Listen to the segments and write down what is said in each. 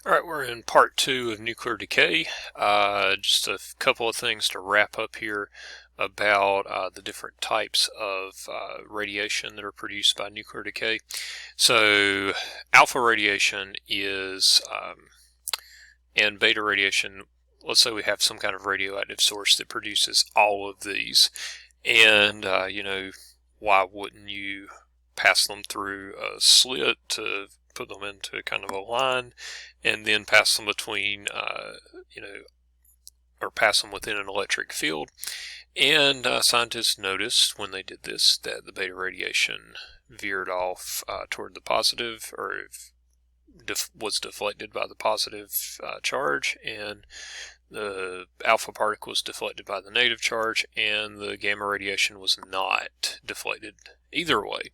All right, we're in part 2 of nuclear decay. Just a couple of things to wrap up here about the different types of radiation that are produced by nuclear decay. So alpha radiation is, and beta radiation, let's say we have some kind of radioactive source that produces all of these. And, why wouldn't you pass them through a slit to put them into kind of a line and then pass them between, or pass them within an electric field. And scientists noticed when they did this that the beta radiation veered off toward the positive, or was deflected by the positive charge, and the alpha particle was deflected by the negative charge, and the gamma radiation was not deflected either way.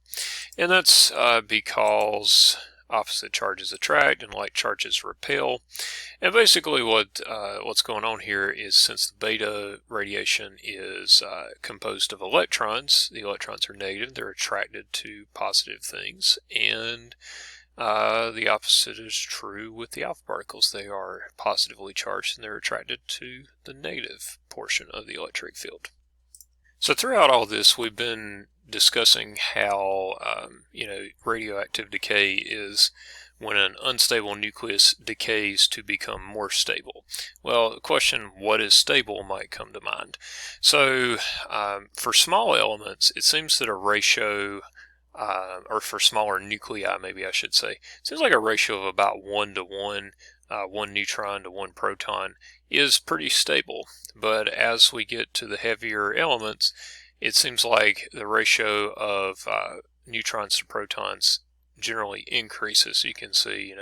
And that's because opposite charges attract and like charges repel. And basically what's going on here is, since the beta radiation is composed of electrons, the electrons are negative, they're attracted to positive things, and the opposite is true with the alpha particles. They are positively charged and they're attracted to the negative portion of the electric field. So throughout all this, we've been discussing how radioactive decay is when an unstable nucleus decays to become more stable. Well, the question, what is stable, might come to mind. So for small elements, it seems that a ratio, or for smaller nuclei, maybe I should say, it seems like a ratio of about 1 to 1, 1 neutron to 1 proton, is pretty stable. But as we get to the heavier elements, it seems like the ratio of neutrons to protons generally increases. So you can see,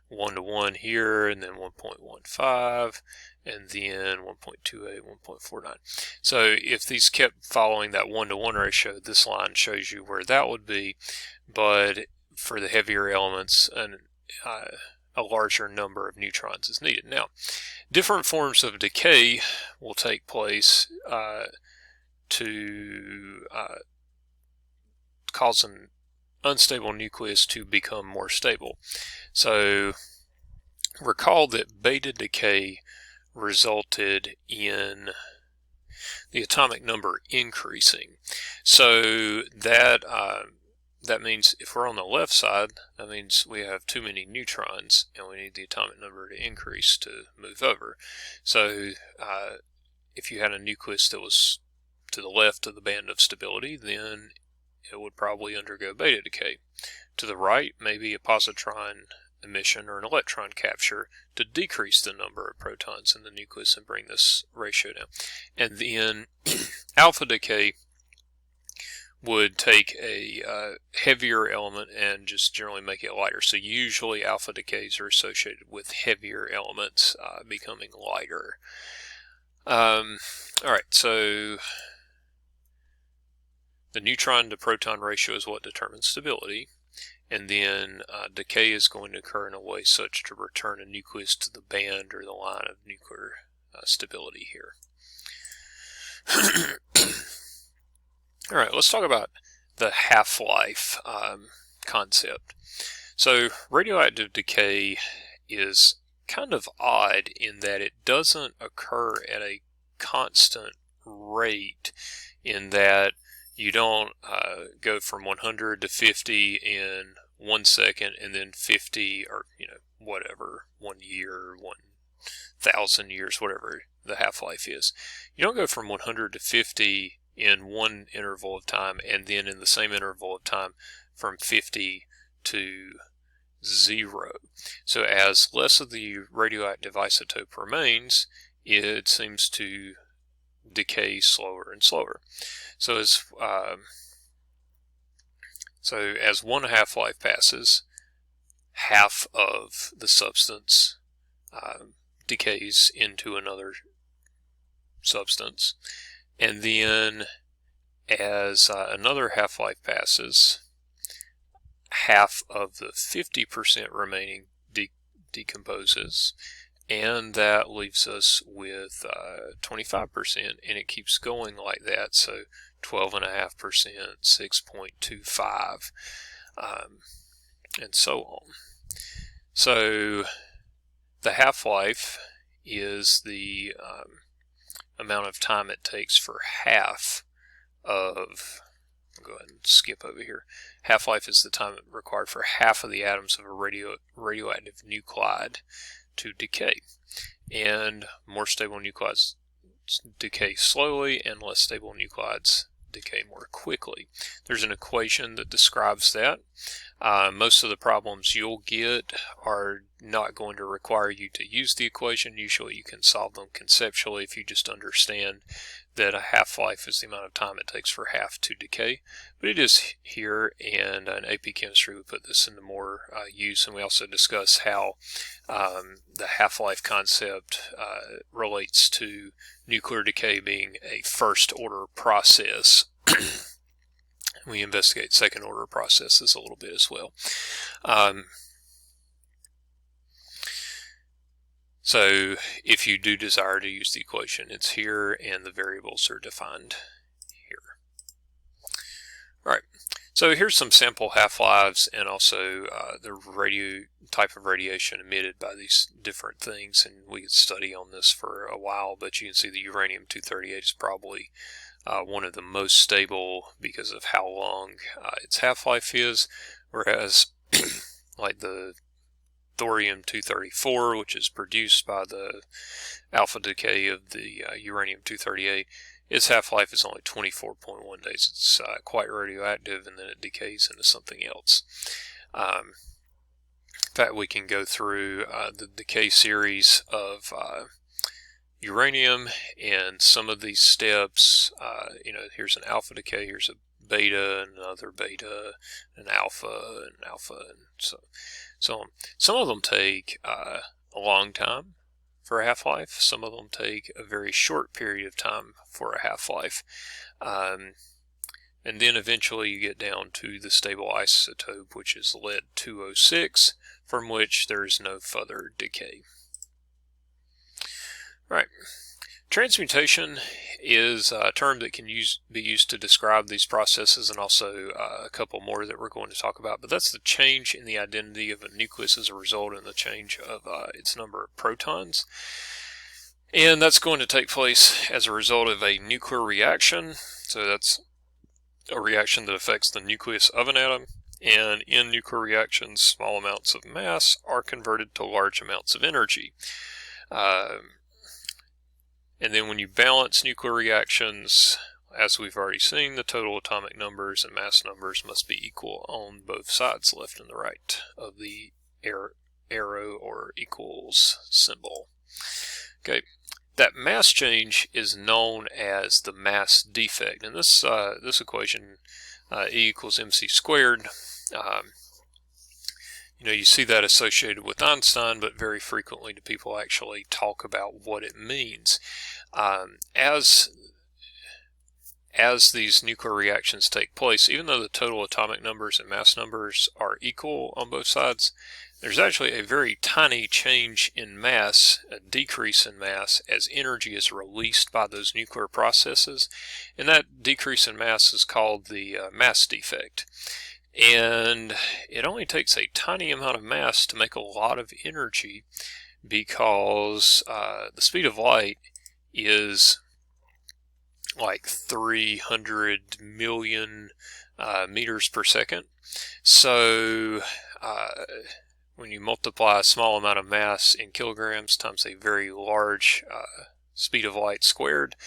1 to 1 here, and then 1.15, and then 1.28, 1.49. So if these kept following that 1 to 1 ratio, this line shows you where that would be. But for the heavier elements, a larger number of neutrons is needed. Now, different forms of decay will take place to cause an unstable nucleus to become more stable. So recall that beta decay resulted in the atomic number increasing. So that means if we're on the left side, that means we have too many neutrons and we need the atomic number to increase to move over. So if you had a nucleus that was to the left of the band of stability, then it would probably undergo beta decay. To the right, maybe a positron emission or an electron capture to decrease the number of protons in the nucleus and bring this ratio down. And then alpha decay would take a heavier element and just generally make it lighter. So usually alpha decays are associated with heavier elements becoming lighter. Alright, so the neutron to proton ratio is what determines stability, and then decay is going to occur in a way such to return a nucleus to the band or the line of nuclear stability here. Alright, let's talk about the half-life concept. So radioactive decay is kind of odd in that it doesn't occur at a constant rate, in that you don't go from 100 to 50 in 1 second and then 50, or whatever, 1 year, 1,000 years, whatever the half-life is. You don't go from 100 to 50 in one interval of time and then in the same interval of time from 50 to 0. So as less of the radioactive isotope remains, it seems to decay slower and slower. So as 1 half-life passes, half of the substance decays into another substance, and then as another half-life passes, half of the 50% remaining decomposes, and that leaves us with 25%, and it keeps going like that. So 12.5%, 6.25, and so on. So the half-life is the amount of time it takes for half of, I'll go ahead and skip over here. Half-life is the time required for half of the atoms of a radioactive nuclide to decay. And more stable nuclides decay slowly, and less stable nuclides decay more quickly. There's an equation that describes that. Most of the problems you'll get are not going to require you to use the equation. Usually you can solve them conceptually if you just understand that a half-life is the amount of time it takes for half to decay. But it is here, and in AP Chemistry we put this into more use, and we also discuss how the half-life concept relates to nuclear decay being a first-order process. We investigate second-order processes a little bit as well. So if you do desire to use the equation, it's here, and the variables are defined here. All right, so here's some sample half-lives, and also the type of radiation emitted by these different things, and we could study on this for a while, but you can see the uranium-238 is probably one of the most stable because of how long its half-life is, whereas like the thorium-234, which is produced by the alpha decay of the uranium-238, its half-life is only 24.1 days. It's quite radioactive, and then it decays into something else. In fact, we can go through the decay series of uranium, and some of these steps, here's an alpha decay, here's a beta, another beta, an alpha, and so on. Some of them take a long time for a half-life. Some of them take a very short period of time for a half-life. And then eventually you get down to the stable isotope, which is lead-206, from which there is no further decay. Right. Transmutation is a term that can be used to describe these processes, and also a couple more that we're going to talk about. But that's the change in the identity of a nucleus as a result of the change of its number of protons. And that's going to take place as a result of a nuclear reaction. So that's a reaction that affects the nucleus of an atom. And in nuclear reactions, small amounts of mass are converted to large amounts of energy. And then when you balance nuclear reactions, as we've already seen, the total atomic numbers and mass numbers must be equal on both sides, left and the right, of the arrow or equals symbol. Okay, that mass change is known as the mass defect. And this equation, E equals mc squared, you see that associated with Einstein, but very frequently do people actually talk about what it means. As these nuclear reactions take place, even though the total atomic numbers and mass numbers are equal on both sides, there's actually a very tiny change in mass, a decrease in mass, as energy is released by those nuclear processes. And that decrease in mass is called the mass defect. And it only takes a tiny amount of mass to make a lot of energy, because the speed of light is like 300 million meters per second. So when you multiply a small amount of mass in kilograms times a very large speed of light squared,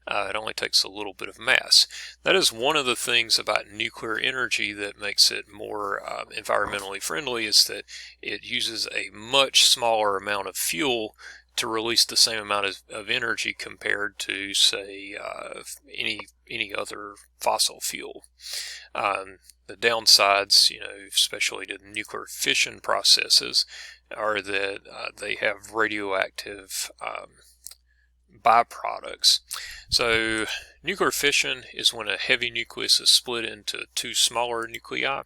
it only takes a little bit of mass. That is one of the things about nuclear energy that makes it more environmentally friendly, is that it uses a much smaller amount of fuel to release the same amount of energy compared to, say, any other fossil fuel. The downsides, especially to nuclear fission processes, are that they have radioactive byproducts. So nuclear fission is when a heavy nucleus is split into two smaller nuclei,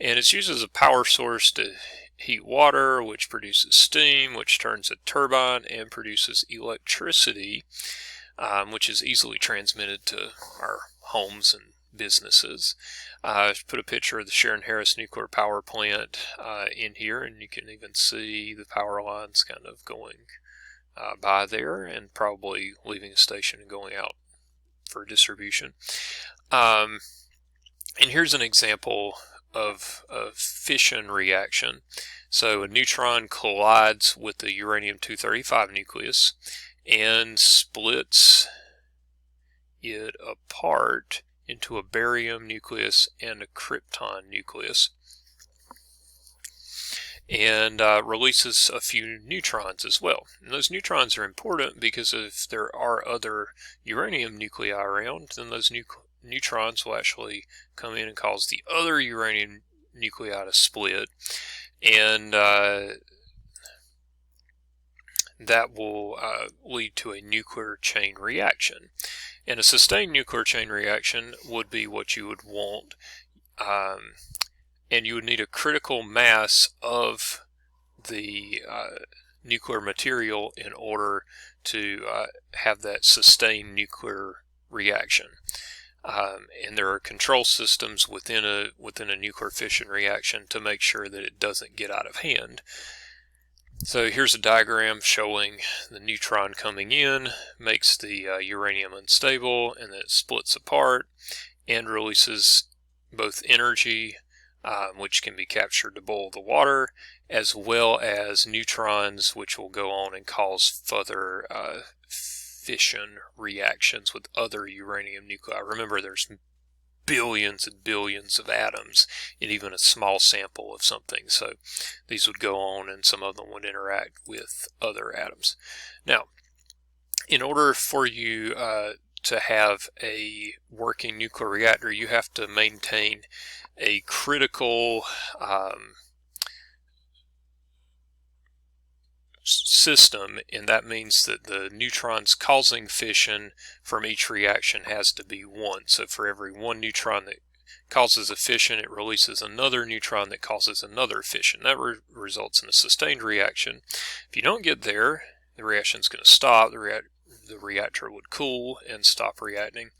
and it's used as a power source to heat water, which produces steam, which turns a turbine and produces electricity, which is easily transmitted to our homes and businesses. I've put a picture of the Sharon Harris nuclear power plant in here, and you can even see the power lines kind of going by there, and probably leaving a station and going out for distribution. And here's an example of a fission reaction. So a neutron collides with the uranium-235 nucleus and splits it apart into a barium nucleus and a krypton nucleus, and releases a few neutrons as well. And those neutrons are important because if there are other uranium nuclei around, then those neutrons will actually come in and cause the other uranium nuclei to split, and that will lead to a nuclear chain reaction. And a sustained nuclear chain reaction would be what you would want, and you would need a critical mass of the nuclear material in order to have that sustained nuclear reaction. And there are control systems within a nuclear fission reaction to make sure that it doesn't get out of hand. So here's a diagram showing the neutron coming in, makes the uranium unstable, and then it splits apart and releases both energy, which can be captured to boil the water, as well as neutrons, which will go on and cause further fission reactions with other uranium nuclei. Remember, there's billions and billions of atoms in even a small sample of something, so these would go on and some of them would interact with other atoms. Now, in order for you to have a working nuclear reactor, you have to maintain a critical system, and that means that the neutrons causing fission from each reaction has to be 1. So for every 1 neutron that causes a fission, it releases another neutron that causes another fission. That results in a sustained reaction. If you don't get there, the reaction is going to stop. The reactor would cool and stop reacting.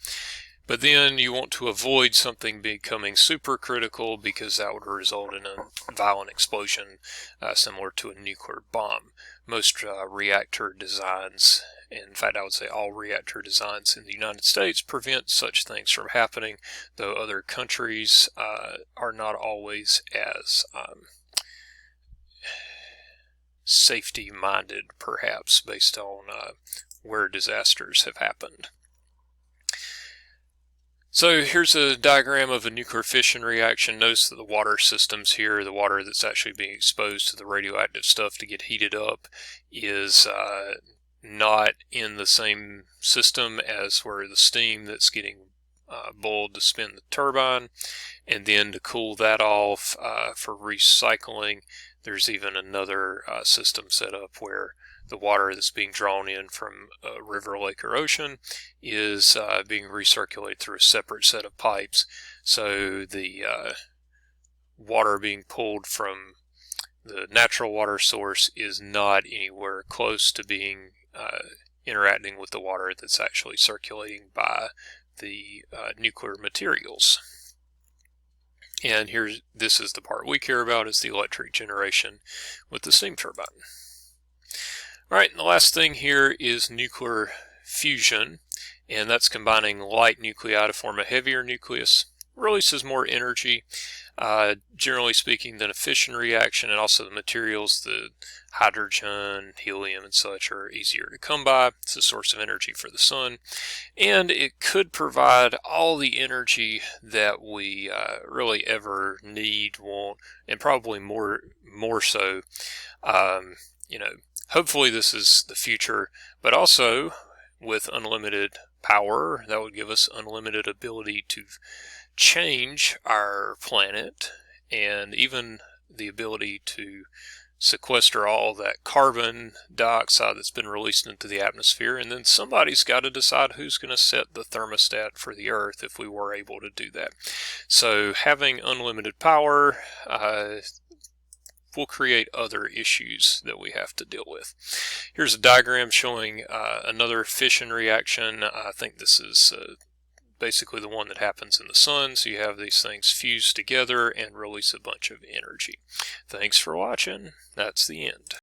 But then you want to avoid something becoming supercritical, because that would result in a violent explosion similar to a nuclear bomb. Most reactor designs, in fact I would say all reactor designs in the United States, prevent such things from happening, though other countries are not always as safety-minded, perhaps, based on where disasters have happened. So here's a diagram of a nuclear fission reaction. Notice that the water systems here, the water that's actually being exposed to the radioactive stuff to get heated up, is not in the same system as where the steam that's getting boiled to spin the turbine. And then to cool that off for recycling, there's even another system set up where the water that's being drawn in from a river, lake, or ocean is being recirculated through a separate set of pipes. So the water being pulled from the natural water source is not anywhere close to being interacting with the water that's actually circulating by the nuclear materials. And this is the part we care about, is the electric generation with the steam turbine. Alright, and the last thing here is nuclear fusion, and that's combining light nuclei to form a heavier nucleus. Releases more energy, generally speaking, than a fission reaction, and also the materials, the hydrogen, helium, and such, are easier to come by. It's a source of energy for the sun, and it could provide all the energy that we really ever need, want, and probably more so. Hopefully this is the future, but also with unlimited power, that would give us unlimited ability to change our planet, and even the ability to sequester all that carbon dioxide that's been released into the atmosphere. And then somebody's got to decide who's going to set the thermostat for the Earth if we were able to do that. So having unlimited power will create other issues that we have to deal with. Here's a diagram showing another fission reaction. I think this is basically the one that happens in the sun. So you have these things fuse together and release a bunch of energy. Thanks for watching. That's the end.